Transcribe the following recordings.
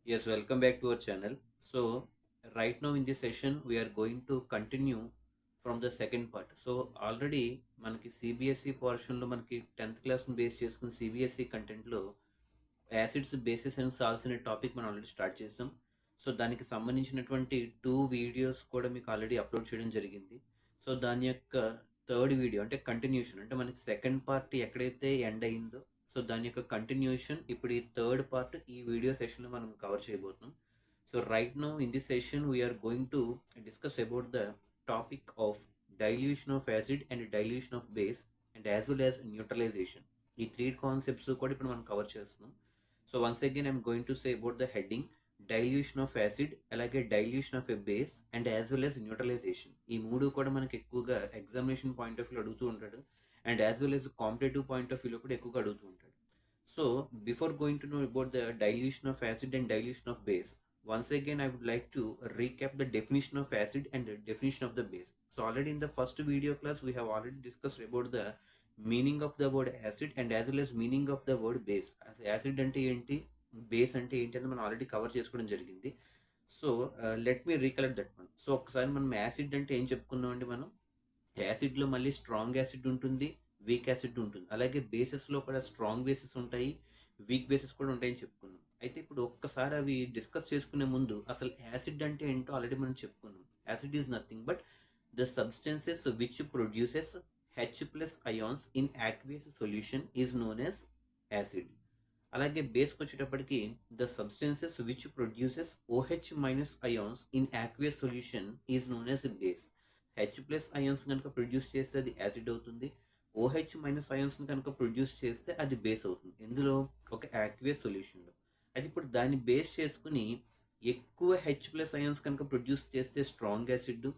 Yes, welcome back to our channel. So, right now in this session, we are going to continue from the second part. So, already మనకి CBSE పోర్షన్లో మనకి 10th క్లాస్ని base చేసుకుని CBSE కంటెంట్లో acids bases and salts అనే topic మనం already start చేసాం. So, దానికి సంబంధించినటువంటి 2 వీడియోస్ కూడా మీకు ఆల్రెడీ అప్లోడ్ చేయడం జరిగింది. సో, దాని యొక్క థర్డ్ వీడియో అంటే కంటిన్యూషన్, అంటే మనకి సెకండ్ పార్ట్ ఎక్కడైతే ఎండ్ అయిందో సో దాని యొక్క కంటిన్యూషన్ ఇప్పుడు ఈ థర్డ్ పార్ట్ ఈ వీడియో సెషన్లో మనం కవర్ చేయబోతున్నాం. So right now in this session we're going to discuss about the topic of dilution of acid and dilution of base and as well as neutralization. ఈ three concepts కూడా ఇప్పుడు మనం cover చేస్తున్నాం. So once again I'm going to say about the heading dilution of acid, అలాగే dilution of a base and as well as neutralization. ఈ మూడు కూడా మనకి ఎక్కువగా ఎగ్జామినేషన్ పాయింట్ ఆఫ్ వ్యూ అడుగుతూ ఉంటాడు and as well as competitive point of వ్యూలో కూడా ఎక్కువగా అడుగుతూ ఉంటాడు. So before going to know about the dilution of acid and dilution of base, once again I would like to recap the definition of acid and the definition of the base. So already in the first video class we have already discussed about the meaning of the word acid and as well as meaning of the word base. Acid అంటే ఏంటి, base అంటే ఏంటి అని మనం already cover చేసుకోవడం జరిగింది. So let me recollect that one. So ఒకసారి మనం యాసిడ్ అంటే ఏం చెప్పుకున్నాం అండి, మనం యాసిడ్లో మళ్ళీ స్ట్రాంగ్ యాసిడ్ ఉంటుంది, వీక్ యాసిడ్ ఉంటుంది, అలాగే బేసెస్లో కూడా స్ట్రాంగ్ బేసెస్ ఉంటాయి, వీక్ బేసెస్ కూడా ఉంటాయని చెప్పుకున్నాం. అయితే ఇప్పుడు ఒక్కసారి అవి డిస్కస్ చేసుకునే ముందు అసలు యాసిడ్ అంటే ఏంటో ఆల్రెడీ మనం చెప్పుకున్నాం. Acid is nothing but the substances which produces H plus ions in aqueous solution is known as acid. అలాగే బేస్కి వచ్చేటప్పటికి the substances which produces OH minus ions in aqueous solution is known as base. H plus ions కనుక produce చేస్తే అది acid అవుతుంది, OH minus అయాన్స్ని కనుక produce చేస్తే అది base అవుతుంది. ఎందులో, ఒక యాక్వియస్ సొల్యూషన్లో. అది ఇప్పుడు దాన్ని బేస్ చేసుకుని ఎక్కువ హెచ్ ప్లస్ అయాన్స్ కనుక ప్రొడ్యూస్ చేస్తే స్ట్రాంగ్ యాసిడ్,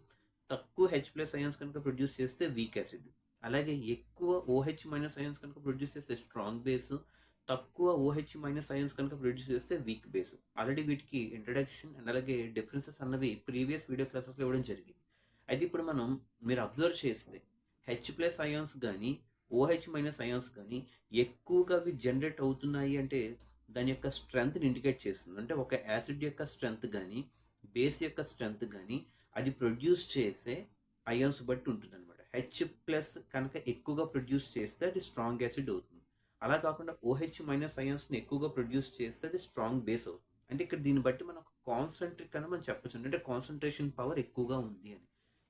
తక్కువ హెచ్ ప్లస్ అయాన్స్ కనుక ప్రొడ్యూస్ చేస్తే వీక్ యాసిడ్. అలాగే ఎక్కువ ఓహెచ్ మైనస్ అయాన్స్ కనుక ప్రొడ్యూస్ చేస్తే స్ట్రాంగ్ బేస్, తక్కువ ఓహెచ్ మైనస్ అయాన్స్ కనుక ప్రొడ్యూస్ చేస్తే వీక్ బేస్. ఆల్రెడీ వీటికి ఇంట్రడక్షన్ అండ్ అలాగే డిఫరెన్సెస్ అన్నవి ప్రీవియస్ వీడియో క్లాసెస్లో ఇవ్వడం జరిగింది. అయితే ఇప్పుడు మీరు అబ్జర్వ్ చేస్తే హెచ్ ప్లస్ అయాన్స్ కానీ ఓహెచ్ మైనస్ అయాన్స్ కానీ ఎక్కువగా అవి జనరేట్ అవుతున్నాయి అంటే దాని యొక్క స్ట్రెంగ్త్ని ఇండికేట్ చేస్తుంది. అంటే ఒక యాసిడ్ యొక్క స్ట్రెంగ్త్ కానీ బేస్ యొక్క స్ట్రెంగ్త్ కానీ అది ప్రొడ్యూస్ చేసే అయాన్స్ బట్టి ఉంటుంది అనమాట. హెచ్ ప్లస్ కనుక ఎక్కువగా ప్రొడ్యూస్ చేస్తే అది స్ట్రాంగ్ యాసిడ్ అవుతుంది. అలా కాకుండా ఓహెచ్ మైనస్ అయాన్స్ని ఎక్కువగా ప్రొడ్యూస్ చేస్తే అది స్ట్రాంగ్ బేస్ అవుతుంది. అంటే ఇక్కడ దీన్ని బట్టి మనం కాన్సన్ట్రేట్ అని మనం చెప్పచ్చు, అంటే కాన్సన్ట్రేషన్ పవర్ ఎక్కువగా ఉంది అని.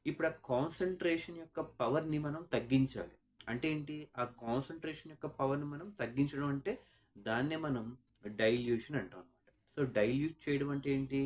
ఇప్పుడు ఆ కాన్సన్ట్రేషన్ యొక్క పవర్ని మనం తగ్గించాలి. అంటే ఏంటి, ఆ కాన్సన్ట్రేషన్ యొక్క పవర్ని మనం తగ్గించడం అంటే దాన్నే మనం డైల్యూషన్ అంటాం అనమాట. సో డైల్యూట్ చేయడం అంటే ఏంటి,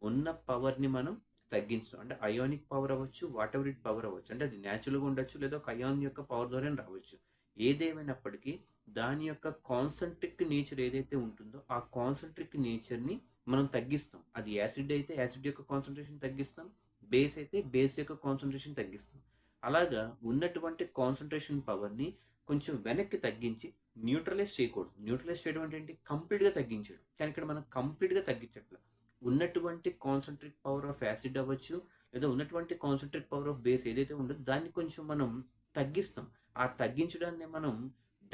ఉన్న పవర్ని మనం తగ్గించడం. అంటే అయానిక్ పవర్ అవ్వచ్చు, వాట్ ఎవర్ ఇట్ పవర్ అవ్వచ్చు, అంటే అది న్యాచురల్గా ఉండొచ్చు లేదా ఒక అయాన్ యొక్క పవర్ ద్వారా రావచ్చు. ఏదేమైనప్పటికీ దాని యొక్క కాన్సన్ట్రిక్ నేచర్ ఏదైతే ఉంటుందో ఆ కాన్సన్ట్రిక్ నేచర్ని మనం తగ్గిస్తాం. అది యాసిడ్ అయితే యాసిడ్ యొక్క కాన్సన్ట్రేషన్ తగ్గిస్తాం, బేస్ అయితే బేస్ యొక్క కాన్సన్ట్రేషన్ తగ్గిస్తాం. అలాగా ఉన్నటువంటి కాన్సన్ట్రేషన్ పవర్ని కొంచెం వెనక్కి తగ్గించి న్యూట్రలైజ్ చేయకూడదు. న్యూట్రలైజ్ చేయడం అంటే ఏంటి, కంప్లీట్గా తగ్గించడం. కానీ ఇక్కడ మనం కంప్లీట్గా తగ్గించట్లేదు. ఉన్నటువంటి కాన్సన్ట్రేట్ పవర్ ఆఫ్ యాసిడ్ అవ్వచ్చు లేదా ఉన్నటువంటి కాన్సన్ట్రేట్ పవర్ ఆఫ్ బేస్ ఏదైతే ఉంటుందో దాన్ని కొంచెం మనం తగ్గిస్తాం. ఆ తగ్గించడాన్ని మనం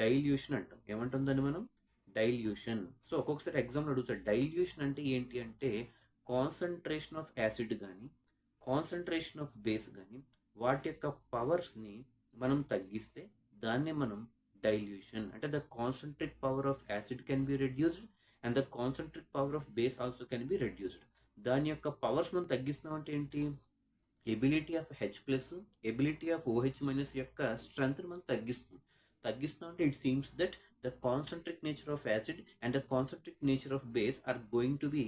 డైల్యూషన్ అంటాం. ఏమంటాం దాన్ని మనం, డైల్యూషన్. సో ఒక్కొక్కసారి ఎగ్జామ్లో అడుగుతాడు డైల్యూషన్ అంటే ఏంటి అంటే, కాన్సన్ట్రేషన్ ఆఫ్ యాసిడ్ కానీ కాన్సన్ట్రేషన్ ఆఫ్ బేస్ కానీ వాటి యొక్క పవర్స్ని మనం తగ్గిస్తే దాన్నే మనం డైల్యూషన్. అంటే the concentrate power of acid can be reduced and the concentrate power of base also can be reduced. దాని యొక్క పవర్స్ మనం తగ్గిస్తున్నాం అంటే ఏంటి, ability of H plus ability of OH minus యొక్క స్ట్రెంగ్త్ని మనం తగ్గిస్తున్నాం అంటే it seems that the concentrate nature of acid and the concentrate nature of base are going to be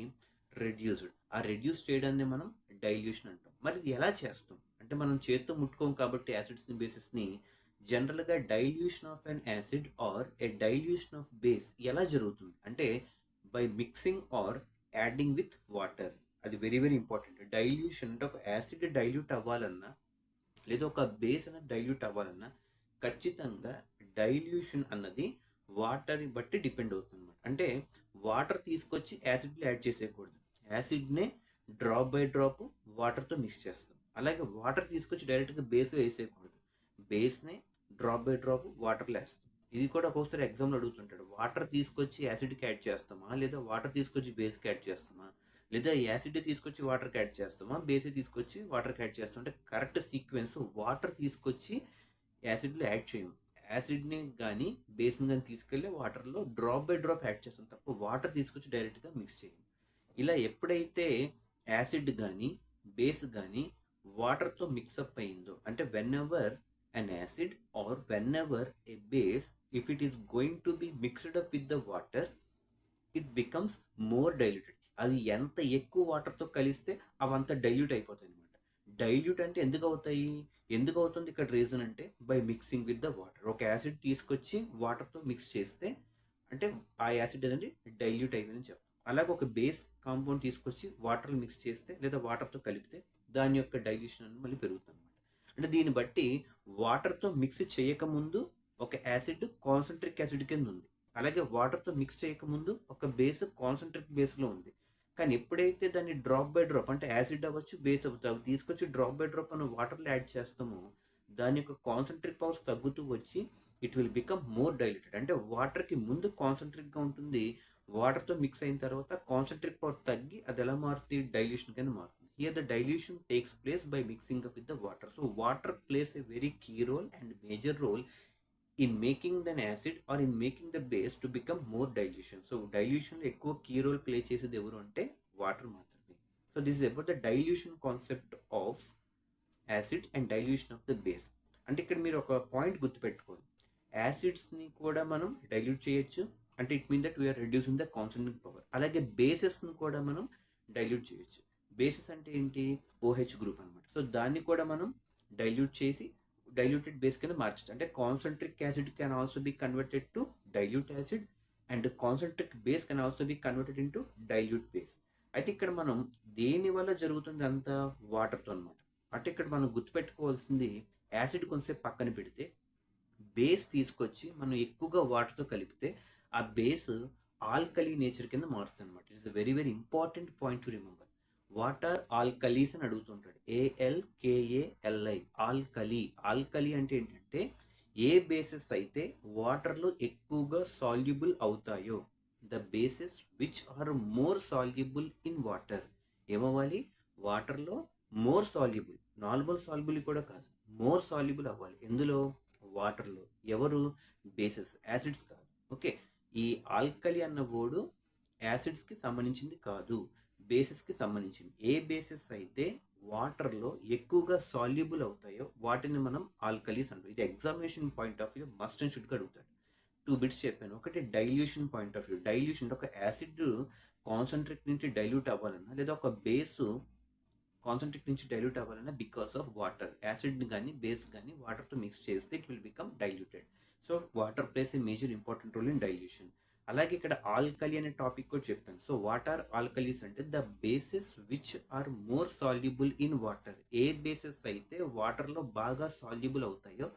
reduced. ఆ రెడ్యూస్ చేయడాన్ని మనం డైల్యూషన్ అంటాం. మరి ఇది ఎలా చేస్తాం అంటే, మనం చేత్తో ముట్టుకోం కాబట్టి యాసిడ్స్ని బేసెస్ని. జనరల్గా dilution of an acid or a dilution of base ఎలా జరుగుతుంది అంటే, by mixing or adding with water. అది వెరీ వెరీ ఇంపార్టెంట్. డైల్యూషన్ అంటే ఒక యాసిడ్ డైల్యూట్ అవ్వాలన్నా లేదా ఒక బేస్ అనేది డైల్యూట్ అవ్వాలన్నా ఖచ్చితంగా డైల్యూషన్ అన్నది వాటర్ని బట్టి డిపెండ్ అవుతుంది అనమాట. అంటే వాటర్ తీసుకొచ్చి యాసిడ్లో యాడ్ చేసేయకూడదు, యాసిడ్నే డ్రాప్ బై డ్రాప్ వాటర్తో మిక్స్ చేస్తాం. అలాగే వాటర్ తీసుకొచ్చి డైరెక్ట్గా బేస్లో వేసేయకూడదు, బేస్నే డ్రాప్ బై డ్రాప్ వాటర్లో వేస్తాం. ఇది కూడా ఒక్కొక్కసారి ఎగ్జామ్లో అడుగుతుంటాడు, వాటర్ తీసుకొచ్చి యాసిడ్కి యాడ్ చేస్తామా, లేదా వాటర్ తీసుకొచ్చి బేస్కి యాడ్ చేస్తామా, లేదా యాసిడ్ తీసుకొచ్చి వాటర్కి యాడ్ చేస్తామా, బేస్ తీసుకొచ్చి వాటర్కి యాడ్ చేస్తాం అంటే కరెక్ట్ సీక్వెన్స్ వాటర్ తీసుకొచ్చి యాసిడ్లో యాడ్ చేయము. యాసిడ్ని కానీ బేస్ని కానీ తీసుకెళ్ళి వాటర్లో డ్రాప్ బై డ్రాప్ యాడ్ చేస్తాం తప్ప వాటర్ తీసుకొచ్చి డైరెక్ట్గా మిక్స్ చేయము. ఇలా ఎప్పుడైతే యాసిడ్ కానీ బేస్ కానీ వాటర్తో మిక్సప్ అయిందో అంటే when ever an acid or whenever a base, if it is going to be mixed up with the water, it becomes more diluted. అది ఎంత ఎక్కువ వాటర్తో కలిస్తే అవంత డైల్యూట్ అయిపోతాయి అనమాట. డైల్యూట్ అంటే ఎందుకు అవుతుంది ఇక్కడ రీజన్ అంటే by mixing with the water. ఒక యాసిడ్ తీసుకొచ్చి వాటర్తో మిక్స్ చేస్తే అంటే ఆ యాసిడ్ అనేది డైల్యూట్ అయిపోయిందని చెప్పాలి. అలాగే ఒక బేస్ కాంపౌండ్ తీసుకొచ్చి వాటర్ మిక్స్ చేస్తే లేదా వాటర్తో కలిపితే దాని యొక్క డైల్యూషన్ అనేది మళ్ళీ పెరుగుతుంది. అంటే దీన్ని బట్టి వాటర్తో మిక్స్ చేయకముందు ఒక యాసిడ్ కాన్సన్ట్రిక్ యాసిడ్ కింద ఉంది, అలాగే వాటర్తో మిక్స్ చేయకముందు ఒక బేస్ కాన్సన్ట్రిక్ బేస్లో ఉంది. కానీ ఎప్పుడైతే దాన్ని డ్రాప్ బై డ్రాప్ అంటే యాసిడ్ అవ్వచ్చు బేస్ అవ్వచ్చు అవి తీసుకొచ్చి డ్రాప్ బై డ్రాప్ అని వాటర్లో యాడ్ చేస్తామో దాని యొక్క కాన్సన్ట్రిక్ పవర్స్ తగ్గుతూ వచ్చి it will become more diluted. అంటే వాటర్కి ముందు కాన్సన్ట్రిక్గా ఉంటుంది, వాటర్తో మిక్స్ అయిన తర్వాత కాన్సన్ట్రిక్ పవర్ తగ్గి అది ఎలా మారుతుంది, డైల్యూషన్ కింద మారుతుంది. Here the dilution takes place by mixing up with the water. So water plays a very key role and major role in making the acid or in making the base to become more dilution. So dilution ఎక్కువ key role play చేసేది ఎవరు అంటే water మాత్రమే. So this is about the dilution concept of acid and dilution of the base. అంటే ఇక్కడ మీరు ఒక point గుర్తుపెట్టుకోండి, యాసిడ్స్ని కూడా మనం డైల్యూట్ చేయొచ్చు అంటే it mean that we are reducing the concentrating power. అలాగే బేసెస్ని కూడా మనం డైల్యూట్ చేయొచ్చు. బేసిస్ అంటే ఏంటి, OH గ్రూప్ అనమాట. సో దాన్ని కూడా మనం డైల్యూట్ చేసి డైల్యూటెడ్ బేస్ కింద మార్చచ్చు. అంటే concentric acid can also be converted to dilute acid and concentric base can also be converted into dilute base. అయితే ఇక్కడ మనం దేని వల్ల జరుగుతుంది అంతా వాటర్తో అనమాట. అంటే ఇక్కడ మనం గుర్తుపెట్టుకోవాల్సింది యాసిడ్ కొంచెంసేపు పక్కన పెడితే బేస్ తీసుకొచ్చి మనం ఎక్కువగా వాటర్తో కలిపితే ఆ బేస్ ఆల్కలీ నేచర్ కింద మారుతుంది అనమాట. It's a very very important point to remember. What are alkalis అని అడుగుతుంటాడు, ALKALI ఆల్కలీ. ఆల్కలీ అంటే ఏంటంటే ఏ బేసెస్ అయితే వాటర్లో ఎక్కువగా సాల్యుబుల్ అవుతాయో, the bases which are more soluble in water. ఏమవ్వాలి, వాటర్లో మోర్ సాల్యుబుల్, నార్మల్ సాల్యుబుల్ కూడా కాదు, మోర్ సాల్యుబుల్ అవ్వాలి. ఎందులో, వాటర్లో. ఎవరు, బేసెస్, యాసిడ్స్ కాదు. ఓకే, ఈ ఆల్కలీ అన్న వర్డ్ యాసిడ్స్కి సంబంధించింది కాదు, బేసెస్కి సంబంధించింది. ఏ బేసెస్ అయితే వాటర్లో ఎక్కువగా సాల్యుబుల్ అవుతాయో వాటిని మనం ఆల్కలీస్ అంటాం. ఇది examination point of view must and షుడ్గా అడుగుతాడు. 2 బిట్స్ చెప్పాను. ఒకటి dilution point of view. Dilution ఒక యాసిడ్ కాన్సన్ట్రేట్ నుంచి డైల్యూట్ అవ్వాలన్నా లేదా ఒక బేసు కాన్సన్ట్రేట్ నుంచి డైల్యూట్ అవ్వాలన్నా బికాస్ ఆఫ్ వాటర్. యాసిడ్ని కానీ బేస్ కానీ వాటర్తో మిక్స్ చేస్తే it will become diluted. So water plays a major important role in dilution. అలాగే ఇక్కడ ఆల్కలీ అనే టాపిక్ కూడా చెప్పాను. సో వాట్ ఆర్ ఆల్కలీస్ అంటే the bases which are more soluble in water. ఏ బేసెస్ అయితే వాటర్లో బాగా సాల్యుబుల్ అవుతాయో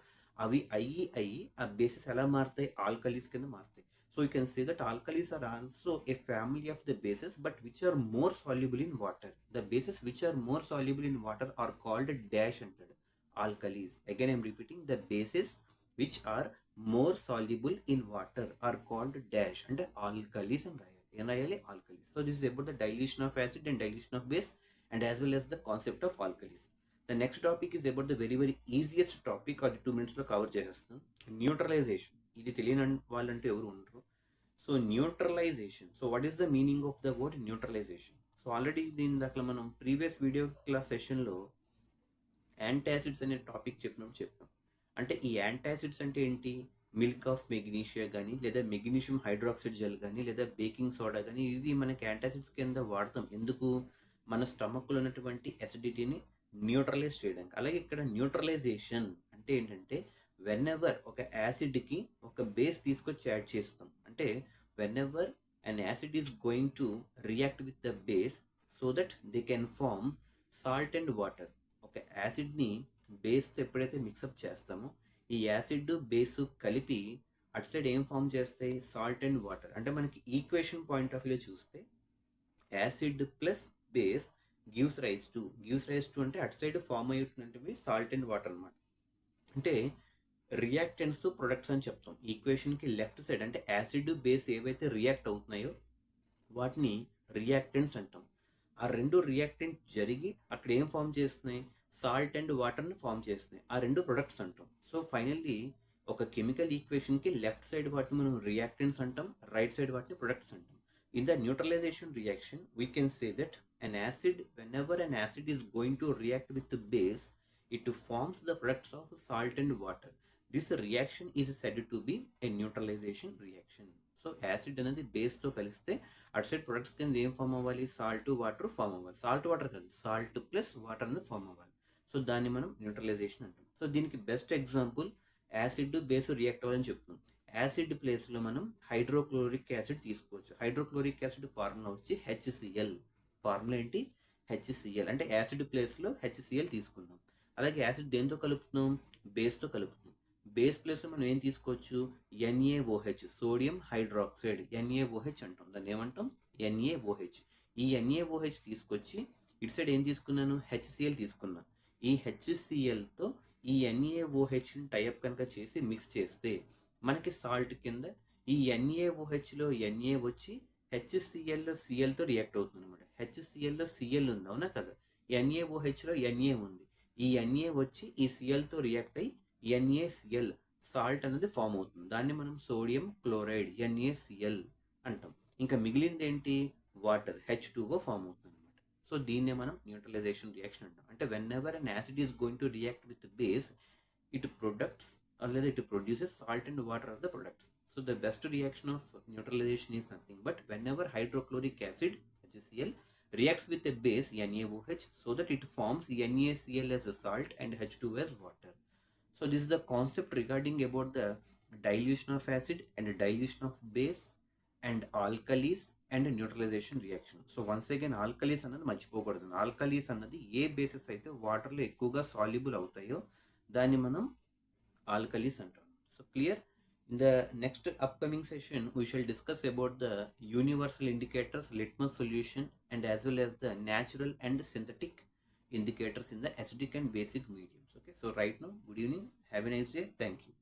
అవి అయ్యి ఆ బేసెస్ ఎలా మారుతాయి, ఆల్కలీస్ కింద మారుతాయి. So you can say that alkalis are also a family of the bases but which are more soluble in water. The bases which are more soluble in water are called dash అంటాడు, alkalis. Again I'm repeating, the bases which are more soluble in water are called dash అంటే alkalis అని రాయాలి. ఏం రాయాలి, alkalis. So this is about the dilution of acid and dilution of base and as well as the concept of alkalis. The next topic is about the very very easiest topic, అది 2 minutesలో cover చేసేస్తాం. Neutralisation. ఇది తెలియని వాళ్ళంటే ఎవరు ఉండరు. So neutralisation. So what is the meaning of the word neutralisation? So already దీని దాంట్లో మనం ప్రీవియస్ వీడియో క్లాస్ సెషన్లో యాంటాసిడ్స్ అనే టాపిక్ చెప్పాం. అంటే ఈ యాంటాసిడ్స్ అంటే ఏంటి, మిల్క్ ఆఫ్ మెగ్నీషియా కానీ లేదా మెగ్నీషియం హైడ్రాక్సైడ్ జెల్ కానీ లేదా బేకింగ్ సోడా కానీ ఇవి మనకి యాంటాసిడ్స్ కింద వాడతాం. ఎందుకు, మన స్టమక్లో ఉన్నటువంటి అసిడిటీని న్యూట్రలైజ్ చేయడానికి. అలాగే ఇక్కడ న్యూట్రలైజేషన్ అంటే ఏంటంటే వెన్ ఎవర్ ఒక యాసిడ్కి ఒక బేస్ తీసుకొచ్చి యాడ్ చేస్తాం. అంటే whenever an acid is going to react with the base so that they can form salt and water. ఒక యాసిడ్ని బేస్తో ఎప్పుడైతే మిక్సప్ చేస్తామో ఈ యాసిడ్ బేసు కలిపి అటు సైడ్ ఏం ఫామ్ చేస్తాయి, సాల్ట్ అండ్ వాటర్. అంటే మనకి ఈక్వేషన్ పాయింట్ ఆఫ్ వ్యూలో చూస్తే acid plus base gives rise to అంటే అటు సైడ్ ఫామ్ అవుతున్నవి సాల్ట్ అండ్ వాటర్ అనమాట. అంటే రియాక్టెంట్స్ ప్రొడక్ట్స్ అని చెప్తాం. ఈక్వేషన్కి లెఫ్ట్ సైడ్ అంటే యాసిడ్ బేస్ ఏవైతే రియాక్ట్ అవుతున్నాయో వాటిని రియాక్టెంట్స్ అంటాం. ఆ రెండు రియాక్టెంట్ జరిగి అక్కడ ఏం ఫామ్ చేస్తున్నాయి, సాల్ట్ అండ్ వాటర్ని ఫామ్ చేస్తున్నాయి. ఆ రెండు ప్రొడక్ట్స్ అంటాం. సో ఫైనల్లీ ఒక కెమికల్ ఈక్వేషన్కి లెఫ్ట్ సైడ్ వాటిని మనం రియాక్టెంట్స్ అంటాం, రైట్ సైడ్ వాటిని ప్రొడక్ట్స్ అంటాం. In the neutralization reaction, we can say that whenever an acid is going to react with the base, it forms the products of salt and water. This reaction is said to be a neutralization reaction. So acid అనేది బేస్తో కలిస్తే అటు side products కింద ఏం form అవ్వాలి, salt water form అవ్వాలి. Salt water కాదు, salt plus water అనేది form అవ్వాలి. సో దాన్ని మనం న్యూట్రలైజేషన్ అంటాం. సో దీనికి best example acid base react అవ్వాలని చెప్తున్నాం. యాసిడ్ ప్లేస్లో మనం హైడ్రోక్లోరిక్ యాసిడ్ తీసుకోవచ్చు. హైడ్రోక్లోరిక్ యాసిడ్ ఫార్ములా వచ్చి HCl. ఫార్ములా ఏంటి, HCl. అంటే యాసిడ్ ప్లేస్లో HCl తీసుకున్నాం. అలాగే యాసిడ్ దేంతో కలుపుతున్నాం, బేస్తో కలుపుతున్నాం. బేస్ ప్లేస్లో మనం ఏం తీసుకోవచ్చు, NaOH, సోడియం హైడ్రాక్సైడ్, NaOH అంటాం. దాన్ని ఏమంటాం, NaOH. ఈ NaOH తీసుకొచ్చి ఇటు సైడ్ ఏం తీసుకున్నాను, HCl తీసుకున్నాను. ఈ HClతో ఈ NaOHని టైప్ కనుక చేసి మిక్స్ చేస్తే మనకి సాల్ట్ కింద ఈ NaOHలో Na వచ్చి HClలో Clతో రియాక్ట్ అవుతుంది అనమాట. HClలో Cl ఉంది, అవునా కదా. NaOHలో Na ఉంది. ఈ Na వచ్చి ఈ Clతో రియాక్ట్ అయ్యి NaCl సాల్ట్ అనేది ఫామ్ అవుతుంది. దాన్ని మనం సోడియం క్లోరైడ్ NaCl అంటాం. ఇంకా మిగిలింది ఏంటి, వాటర్ H2O ఫామ్ అవుతుంది అనమాట. సో దీన్నే మనం న్యూట్రలైజేషన్ రియాక్షన్ అంటాం. అంటే whenever an acid is going to react with base, it products లేదా it produces salt and water are the products. So the best reaction of neutralization is nothing but whenever hydrochloric acid HCl reacts with a base NaOH so that it forms NaCl as a salt and H2O as water. So this is the concept regarding about the dilution of acid and dilution of base and alkalis and neutralization reaction. So once again alkalis అన్నది మర్చిపోకూడదు. Alkalis అన్నది ఏ bases అయితే వాటర్లో ఎక్కువగా soluble అవుతాయో దాన్ని మనం alkalis అంటాం. So clear. In the next upcoming session we shall discuss about the universal indicators, litmus solution, and as well as the natural and synthetic indicators in the acidic and basic mediums. Okay, so right now, good evening, have a nice day, thank you.